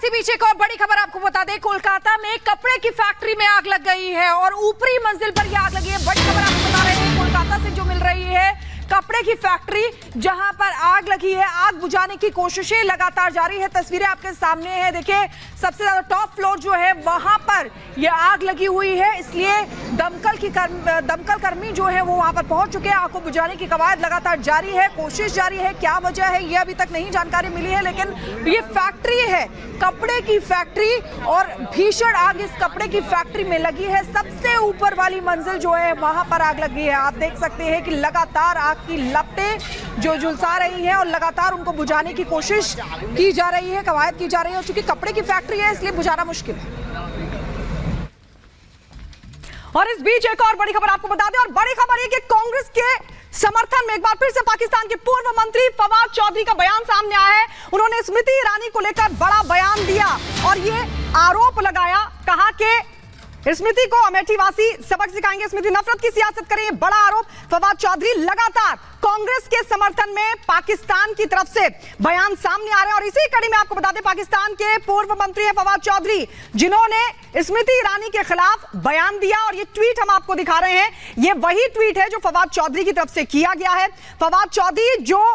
इसी बीच एक और बड़ी खबर आपको बता दें, कोलकाता में कपड़े की फैक्ट्री में आग लग गई है और ऊपरी मंजिल पर यह आग लगी है। बड़ी खबर आपको बता रहे हैं कोलकाता से जो मिल रही है, कपड़े की फैक्ट्री जहां पर आग लगी है, आग बुझाने की कोशिशें लगातार जारी है। तस्वीरें आपके सामने है, देखिए सबसे ज्यादा टॉप फ्लोर जो है वहां पर यह आग लगी हुई है, इसलिए दमकल कर्मी जो है वो वहां पर पहुंच चुके हैं। आग को बुझाने की कवायद लगातार जारी है, कोशिश जारी है। क्या वजह है ये अभी तक नहीं जानकारी मिली है, लेकिन ये फैक्ट्री है, कपड़े की फैक्ट्री, और भीषण आग इस कपड़े की फैक्ट्री में लगी है। सबसे ऊपर वाली मंजिल जो है वहां पर आग लगी है। आप देख सकते हैं कि लगातार आग की लपटें जो झुलसा रही हैं और लगातार उनको बुझाने की कोशिश की जा रही है, कवायद की जा रही है। और चूंकि कपड़े की फैक्ट्री है इसलिए बुझाना मुश्किल है। और इस बीच एक और बड़ी खबर आपको बता दें, और बड़ी खबर है कि कांग्रेस के समर्थन में एक बार फिर से पाकिस्तान के पूर्व मंत्री फवाद चौधरी का बयान सामने आया है। उन्होंने स्मृति ईरानी को लेकर बड़ा बयान दिया और ये आरोप लगाया, कहा कि स्मृति को अमेठी वासी सबक सिखाएंगे, स्मृति नफरत की सियासत करें, ये बड़ा आरोप। फवाद चौधरी लगातार कांग्रेस के समर्थन में पाकिस्तान की तरफ से बयान सामने आ रहे हैं। और इसी कड़ी में आपको बता दें, पाकिस्तान के पूर्व मंत्री हैं फवाद चौधरी, जिन्होंने स्मृति ईरानी के खिलाफ बयान दिया। और ये ट्वीट हम आपको दिखा रहे हैं, ये वही ट्वीट है जो फवाद चौधरी की तरफ से किया गया है। फवाद चौधरी जो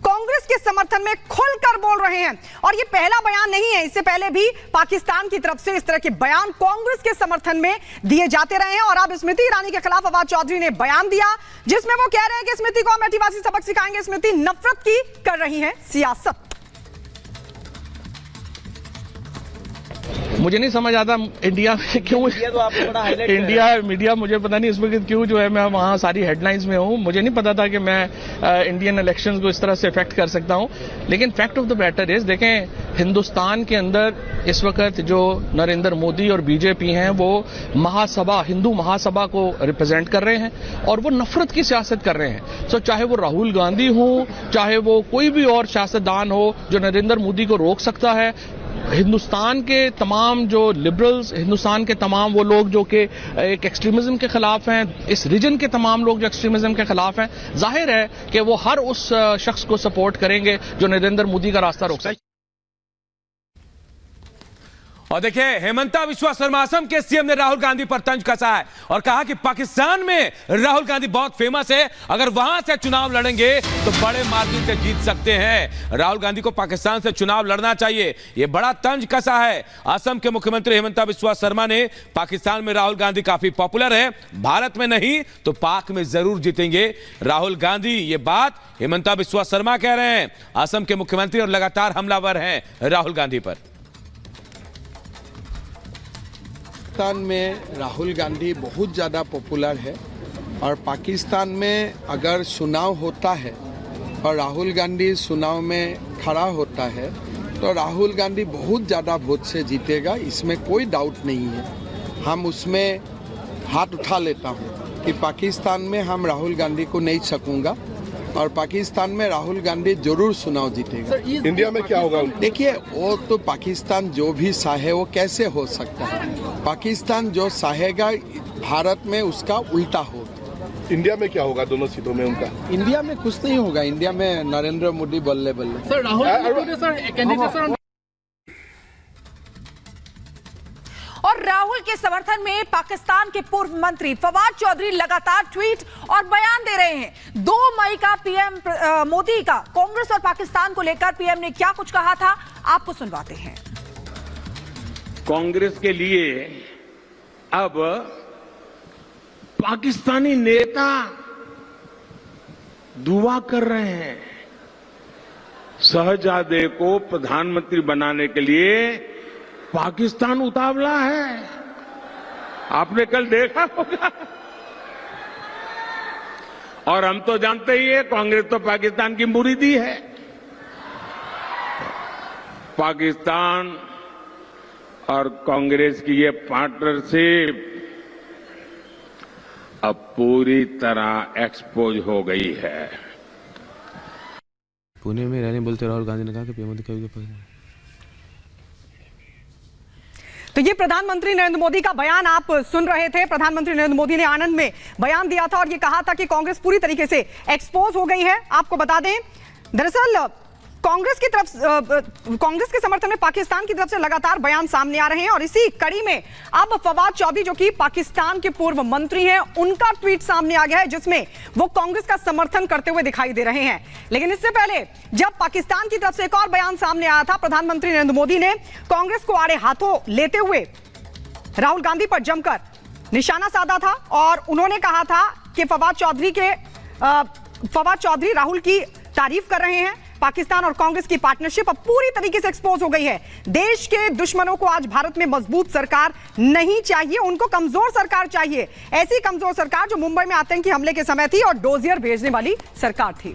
कांग्रेस के समर्थन में खुलकर बोल रहे हैं, और ये पहला बयान नहीं है, इससे पहले भी पाकिस्तान की तरफ से इस तरह के बयान कांग्रेस के समर्थन में दिए जाते रहे हैं। और अब स्मृति ईरानी के खिलाफ फवाद चौधरी ने बयान दिया जिसमें वो कह रहे हैं कि स्मृति को अमेठी वासी सबक सिखाएंगे, स्मृति नफरत की कर रही है सियासत। मुझे नहीं समझ आता इंडिया में क्यों इंडिया मीडिया मुझे पता नहीं इसमें क्यों जो है मैं वहाँ सारी हेडलाइंस में हूँ। मुझे नहीं पता था कि मैं इंडियन इलेक्शंस को इस तरह से इफेक्ट कर सकता हूँ। लेकिन fact of the matter is, देखें हिंदुस्तान के अंदर इस वक्त जो नरेंद्र मोदी और बीजेपी हैं वो महासभा, हिंदू महासभा को रिप्रेजेंट कर रहे हैं और वो नफरत की सियासत कर रहे हैं। सो चाहे वो राहुल गांधी हो, चाहे वो कोई भी और सियासतदान हो जो नरेंद्र मोदी को रोक सकता है, हिंदुस्तान के तमाम जो लिबरल्स, हिंदुस्तान के तमाम वो लोग जो कि एक एक्सट्रीमिज्म के खिलाफ हैं, इस रीजन के तमाम लोग जो एक्सट्रीमिज्म के खिलाफ हैं, जाहिर है कि वो हर उस शख्स को सपोर्ट करेंगे जो नरेंद्र मोदी का रास्ता रोक सके। और देखिए, हेमंता बिस्वा शर्मा असम के सीएम ने राहुल गांधी पर तंज कसा है और कहा कि पाकिस्तान में राहुल गांधी बहुत फेमस है, अगर वहां से चुनाव लड़ेंगे तो बड़े मार्जिन से जीत सकते हैं। राहुल गांधी को पाकिस्तान से चुनाव लड़ना चाहिए, यह बड़ा तंज कसा है। असम के मुख्यमंत्री हेमंता बिस्वा शर्मा ने पाकिस्तान में राहुल गांधी काफी पॉपुलर है, भारत में नहीं तो पाक में जरूर जीतेंगे राहुल गांधी। ये बात हेमंता बिस्वा शर्मा कह रहे हैं, असम के मुख्यमंत्री, और लगातार हमलावर हैं राहुल गांधी पर। पाकिस्तान में राहुल गांधी बहुत ज़्यादा पॉपुलर है और पाकिस्तान में अगर चुनाव होता है और राहुल गांधी चुनाव में खड़ा होता है तो राहुल गांधी बहुत ज़्यादा वोट से जीतेगा, इसमें कोई डाउट नहीं है। हम उसमें हाथ उठा लेता हूँ कि पाकिस्तान में हम राहुल गांधी को नहीं सकूँगा और पाकिस्तान में राहुल गांधी जरूर चुनाव जीतेगा। इंडिया में क्या होगा? देखिए, वो तो पाकिस्तान जो भी चाहे वो कैसे हो सकता है। पाकिस्तान जो चाहेगा भारत में उसका उल्टा हो। इंडिया में क्या होगा दोनों सीटों में उनका? इंडिया में कुछ नहीं होगा, इंडिया में नरेंद्र मोदी बल्ले बल्ले। सर राहुल और राहुल के समर्थन में पाकिस्तान के पूर्व मंत्री फवाद चौधरी लगातार ट्वीट और बयान दे रहे हैं। 2 मई का पीएम मोदी का कांग्रेस और पाकिस्तान को लेकर पीएम ने क्या कुछ कहा था, आपको सुनवाते हैं। कांग्रेस के लिए अब पाकिस्तानी नेता दुआ कर रहे हैं, शहजादे को प्रधानमंत्री बनाने के लिए पाकिस्तान उतावला है। आपने कल देखा होगा। और हम तो जानते ही है, कांग्रेस तो पाकिस्तान की मुरीदी है। पाकिस्तान और कांग्रेस की ये पार्टनरशिप अब पूरी तरह एक्सपोज हो गई है। पुणे में रहने बोलते राहुल गांधी ने कहा कि पीएम मोदी कभी तो ये प्रधानमंत्री नरेंद्र मोदी का बयान आप सुन रहे थे। प्रधानमंत्री नरेंद्र मोदी ने आनंद में बयान दिया था और ये कहा था कि कांग्रेस पूरी तरीके से एक्सपोज हो गई है। आपको बता दें, दरअसल कांग्रेस के समर्थन में पाकिस्तान की तरफ से लगातार बयान सामने आ रहे हैं और इसी कड़ी में अब फवाद चौधरी जो कि पाकिस्तान के पूर्व मंत्री हैं, उनका ट्वीट सामने आ गया है जिसमें वो कांग्रेस का समर्थन करते हुए दिखाई दे रहे हैं। लेकिन इससे पहले जब पाकिस्तान की तरफ से एक और बयान सामने आया था, प्रधानमंत्री नरेंद्र मोदी ने कांग्रेस को आड़े हाथों लेते हुए राहुल गांधी पर जमकर निशाना साधा था और उन्होंने कहा था कि फवाद चौधरी राहुल की तारीफ कर रहे हैं। पाकिस्तान और कांग्रेस की पार्टनरशिप अब पूरी तरीके से एक्सपोज हो गई है। देश के दुश्मनों को आज भारत में मजबूत सरकार नहीं चाहिए, उनको कमजोर सरकार चाहिए। ऐसी कमजोर सरकार जो मुंबई में आतंकी हमले के समय थी और डोजियर भेजने वाली सरकार थी।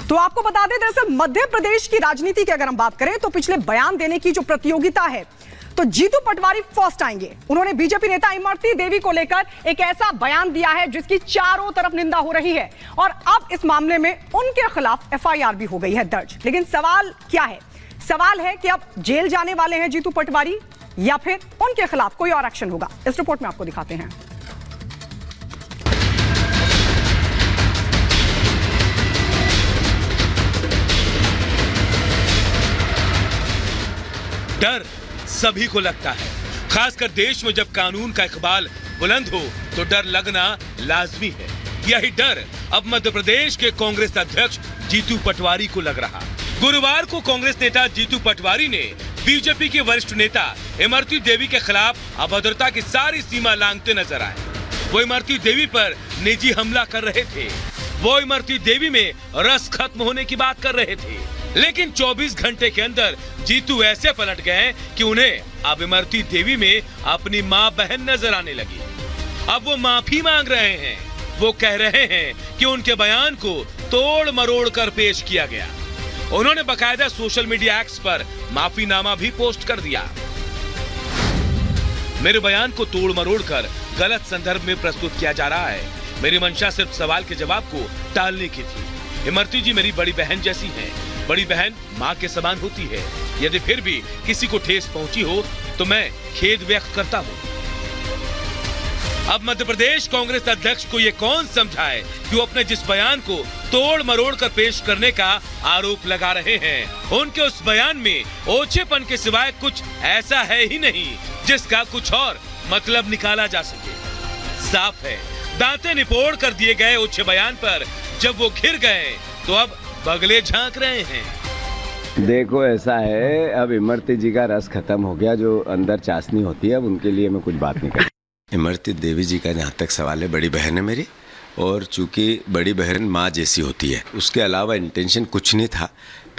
तो आपको बता दें, दरअसल मध्य प्रदेश की राजनीति की अगर हम बात करें तो पिछले बयान देने की जो प्रतियोगिता है तो जीतू पटवारी फर्स्ट आएंगे। उन्होंने बीजेपी नेता इमरती देवी को लेकर एक ऐसा बयान दिया है जिसकी चारों तरफ निंदा हो रही है और अब इस मामले में उनके खिलाफ एफआईआर भी हो गई है दर्ज। लेकिन सवाल क्या है? सवाल है कि अब जेल जाने वाले हैं जीतू पटवारी या फिर उनके खिलाफ कोई और एक्शन होगा। इस रिपोर्ट में आपको दिखाते हैं। डर सभी को लगता है, खासकर देश में जब कानून का इकबाल बुलंद हो तो डर लगना लाजमी है। यही डर अब मध्य प्रदेश के कांग्रेस अध्यक्ष जीतू पटवारी को लग रहा। गुरुवार को कांग्रेस नेता जीतू पटवारी ने बीजेपी के वरिष्ठ नेता इमरती देवी के खिलाफ अभद्रता की सारी सीमा लांघते नजर आए। वो इमरती देवी पर निजी हमला कर रहे थे, वो इमरती देवी में रस खत्म होने की बात कर रहे थे। लेकिन 24 घंटे के अंदर जीतू ऐसे पलट गए कि उन्हें अब इमरती देवी में अपनी मां बहन नजर आने लगी। अब वो माफी मांग रहे हैं। वो कह रहे हैं कि उनके बयान को तोड़ मरोड़ कर पेश किया गया। उन्होंने बकायदा सोशल मीडिया एक्स पर माफीनामा भी पोस्ट कर दिया। मेरे बयान को तोड़ मरोड़ कर गलत संदर्भ में प्रस्तुत किया जा रहा है। मेरी मंशा सिर्फ सवाल के जवाब को टालने की थी। इमरती जी मेरी बड़ी बहन जैसी हैं। बड़ी बहन माँ के समान होती है। यदि फिर भी किसी को ठेस पहुंची हो तो मैं खेद व्यक्त करता हूँ। अब मध्य प्रदेश कांग्रेस अध्यक्ष को ये कौन समझाए कि वो अपने जिस बयान को तोड़ मरोड़ कर पेश करने का आरोप लगा रहे हैं, उनके उस बयान में ओछेपन के सिवाय कुछ ऐसा है ही नहीं जिसका कुछ और मतलब निकाला जा सके। साफ है, दांते निपोड़ कर दिए गए ओछे बयान पर जब वो घिर गए तो अब बगले झांक रहे हैं। देखो ऐसा है, अब इमरती जी का रस खत्म हो गया, जो अंदर चाशनी होती है, अब उनके लिए मैं कुछ बात नहीं कर। इमरती देवी जी का जहाँ तक सवाल है, बड़ी बहन है मेरी, और चूंकि बड़ी बहन माँ जैसी होती है, उसके अलावा इंटेंशन कुछ नहीं था।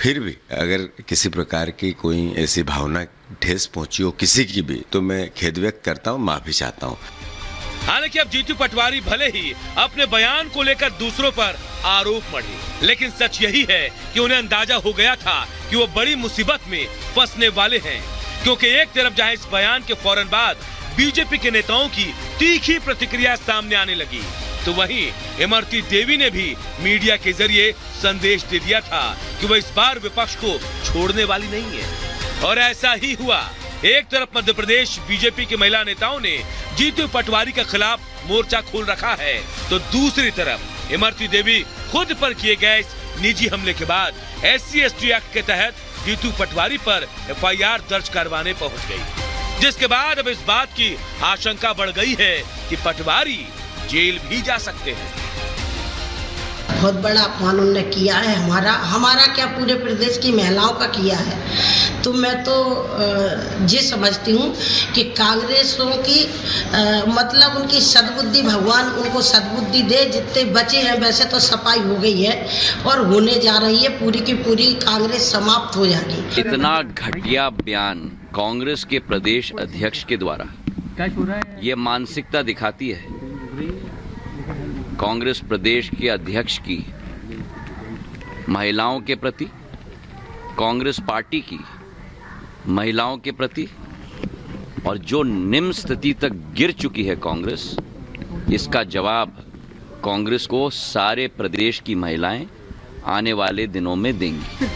फिर भी अगर किसी प्रकार की कोई ऐसी भावना ठेस पहुंची हो किसी की भी, तो मैं खेद व्यक्त करता हूँ, माफी चाहता हूँ। हालांकि अब जीतू पटवारी भले ही अपने बयान को लेकर दूसरों पर आरोप मढ़े, लेकिन सच यही है कि उन्हें अंदाजा हो गया था कि वो बड़ी मुसीबत में फंसने वाले हैं। क्योंकि एक तरफ जहां इस बयान के फौरन बाद बीजेपी के नेताओं की तीखी प्रतिक्रिया सामने आने लगी, तो वहीं इमरती देवी ने भी मीडिया के जरिए संदेश दे दिया था कि वो इस बार विपक्ष को छोड़ने वाली नहीं है। और ऐसा ही हुआ। एक तरफ मध्य प्रदेश बीजेपी के महिला नेताओं ने जीतू पटवारी के खिलाफ मोर्चा खोल रखा है, तो दूसरी तरफ इमरती देवी खुद पर किए गए इस निजी हमले के बाद SC/ST एक्ट के तहत जीतू पटवारी पर FIR दर्ज करवाने पहुंच गई, जिसके बाद अब इस बात की आशंका बढ़ गई है कि पटवारी जेल भी जा सकते हैं। बहुत बड़ा अपमान उन्होंने किया है, हमारा क्या पूरे प्रदेश की महिलाओं का किया है। तो मैं तो ये समझती हूँ कि कांग्रेसों की मतलब उनकी सद्बुद्धि, भगवान उनको सद्बुद्धि दे। जितने बचे हैं, वैसे तो सफाई हो गई है और होने जा रही है, पूरी की पूरी कांग्रेस समाप्त हो जाएगी। इतना घटिया बयान कांग्रेस के प्रदेश अध्यक्ष के द्वारा ये मानसिकता दिखाती है कांग्रेस प्रदेश के अध्यक्ष की महिलाओं के प्रति, कांग्रेस पार्टी की महिलाओं के प्रति, और जो निम्न स्थिति तक गिर चुकी है कांग्रेस, इसका जवाब कांग्रेस को सारे प्रदेश की महिलाएं आने वाले दिनों में देंगी।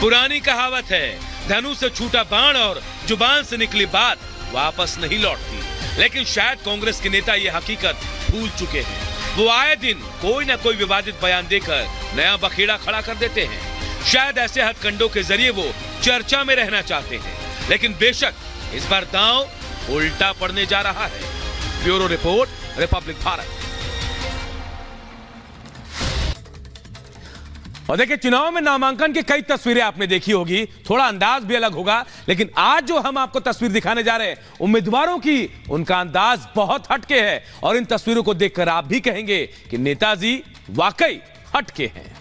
पुरानी कहावत है, धनु से छूटा बाण और जुबान से निकली बात वापस नहीं लौटती। लेकिन शायद कांग्रेस के नेता ये हकीकत भूल चुके हैं। वो आए दिन कोई ना कोई विवादित बयान देकर नया बखेड़ा खड़ा कर देते हैं। शायद ऐसे हथकंडों के जरिए वो चर्चा में रहना चाहते हैं, लेकिन बेशक इस बार दांव उल्टा पड़ने जा रहा है। Bureau report, Republic Bharat. और देखिए, चुनाव में नामांकन की कई तस्वीरें आपने देखी होगी, थोड़ा अंदाज भी अलग होगा, लेकिन आज जो हम आपको तस्वीर दिखाने जा रहे हैं उम्मीदवारों की, उनका अंदाज बहुत हटके है। और इन तस्वीरों को देखकर आप भी कहेंगे कि नेताजी वाकई हटके हैं।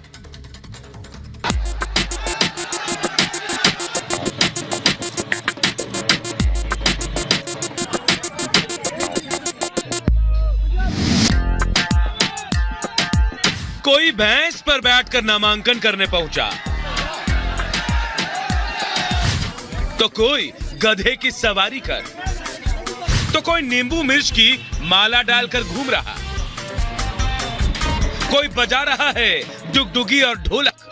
कोई भैंस पर बैठकर नामांकन करने पहुंचा, तो कोई गधे की सवारी कर, तो कोई नींबू मिर्च की माला डालकर घूम रहा, कोई बजा रहा है डुगडुगी और ढोलक।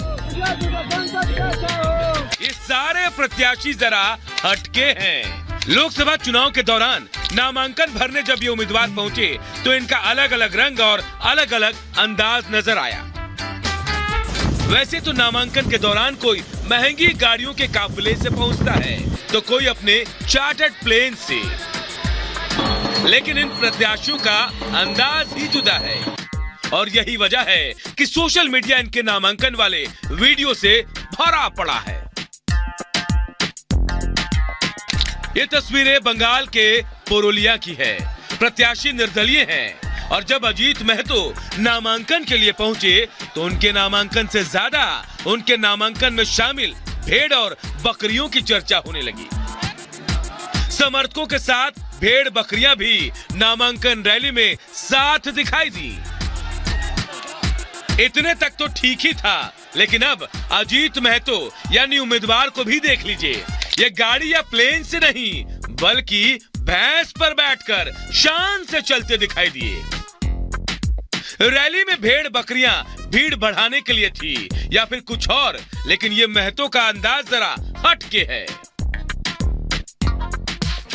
ये सारे प्रत्याशी जरा हटके हैं। लोकसभा चुनाव के दौरान नामांकन भरने जब ये उम्मीदवार पहुंचे तो इनका अलग अलग रंग और अलग अलग अंदाज नजर आया। वैसे तो नामांकन के दौरान कोई महंगी गाड़ियों के काफिले से पहुंचता है, तो कोई अपने चार्टर्ड प्लेन से, लेकिन इन प्रत्याशियों का अंदाज ही जुदा है। और यही वजह है कि सोशल मीडिया इनके नामांकन वाले वीडियो से भरा पड़ा है। ये तस्वीरें बंगाल के पुरुलिया की है। प्रत्याशी निर्दलीय हैं और जब अजीत महतो नामांकन के लिए पहुंचे तो उनके नामांकन से ज्यादा उनके नामांकन में शामिल भेड़ और बकरियों की चर्चा होने लगी। समर्थकों के साथ भेड़ बकरियां भी नामांकन रैली में साथ दिखाई दी। इतने तक तो ठीक ही था, लेकिन अब अजीत महतो यानी उम्मीदवार को भी देख लीजिए। ये गाड़ी या प्लेन से नहीं बल्कि भैंस पर बैठकर शान से चलते दिखाई दिए। रैली में भेड़ बकरियां भीड़ बढ़ाने के लिए थी या फिर कुछ और, लेकिन ये महतो का अंदाज जरा हटके है।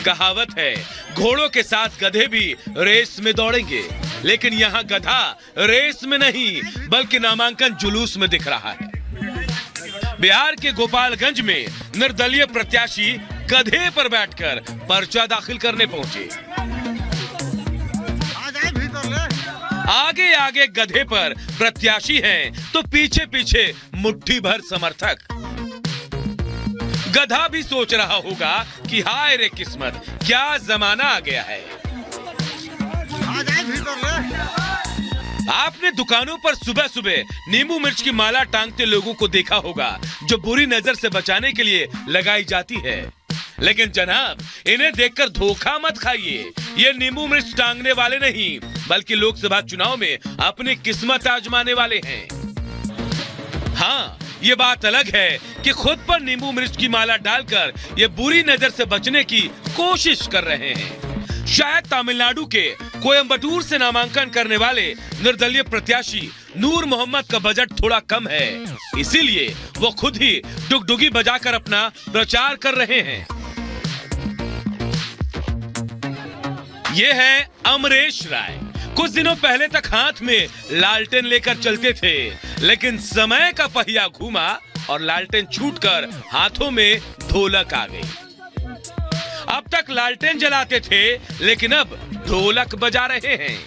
कहावत है, घोड़ों के साथ गधे भी रेस में दौड़ेंगे, लेकिन यहाँ गधा रेस में नहीं बल्कि नामांकन जुलूस में दिख रहा है। बिहार के गोपालगंज में निर्दलीय प्रत्याशी गधे पर बैठकर पर्चा दाखिल करने पहुंचे। आगे आगे गधे पर प्रत्याशी हैं, तो पीछे पीछे मुट्ठी भर समर्थक। गधा भी सोच रहा होगा कि हाय रे किस्मत, क्या जमाना आ गया है। आपने दुकानों पर सुबह सुबह नींबू मिर्च की माला टांगते लोगों को देखा होगा, जो बुरी नजर से बचाने के लिए लगाई जाती है। लेकिन जनाब, इन्हें देखकर धोखा मत खाइए। ये नींबू मिर्च टांगने वाले नहीं बल्कि लोकसभा चुनाव में अपनी किस्मत आजमाने वाले हैं। हाँ, ये बात अलग है कि खुद पर नींबू मिर्च की माला डालकर ये बुरी नजर से बचने की कोशिश कर रहे हैं। शायद तमिलनाडु के कोयम्बटूर से नामांकन करने वाले निर्दलीय प्रत्याशी नूर मोहम्मद का बजट थोड़ा कम है, इसीलिए वो खुद ही डुगडुगी बजाकर अपना प्रचार कर रहे हैं। ये है अमरेश राय। कुछ दिनों पहले तक हाथ में लालटेन लेकर चलते थे, लेकिन समय का पहिया घूमा और लालटेन छूटकर हाथों में ढोलक आ गई। अब तक लालटेन जलाते थे, लेकिन अब ढोलक बजा रहे हैं।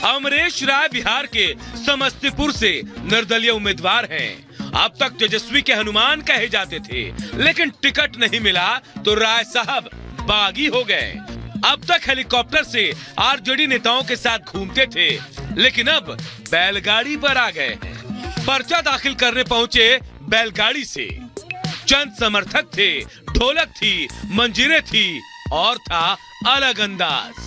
अमरेश राय बिहार के समस्तीपुर से निर्दलीय उम्मीदवार हैं। अब तक तेजस्वी के हनुमान कहे जाते थे, लेकिन टिकट नहीं मिला तो राय साहब बागी हो गए। अब तक हेलीकॉप्टर से आरजेडी नेताओं के साथ घूमते थे, लेकिन अब बैलगाड़ी पर आ गए हैं। पर्चा दाखिल करने पहुंचे बैलगाड़ी से। चंद समर्थक थे, ढोलक थी, मंजीरें थी और था अलग अंदाज।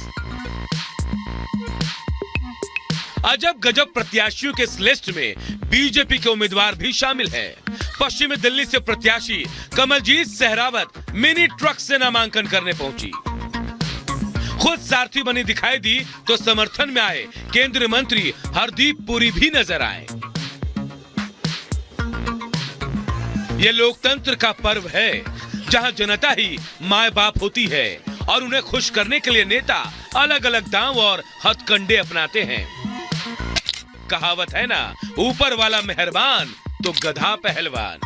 अजब गजब प्रत्याशियों के इस लिस्ट में बीजेपी के उम्मीदवार भी शामिल हैं। पश्चिमी दिल्ली से प्रत्याशी कमलजीत सहरावत मिनी ट्रक से नामांकन करने पहुंची। खुद सारथी बनी दिखाई दी तो समर्थन में आए केंद्रीय मंत्री हरदीप पुरी भी नजर आए। ये लोकतंत्र का पर्व है, जहां जनता ही माए बाप होती है और उन्हें खुश करने के लिए नेता अलग अलग दांव और हथकंडे अपनाते हैं। कहावत है ना, ऊपर वाला मेहरबान तो गधा पहलवान।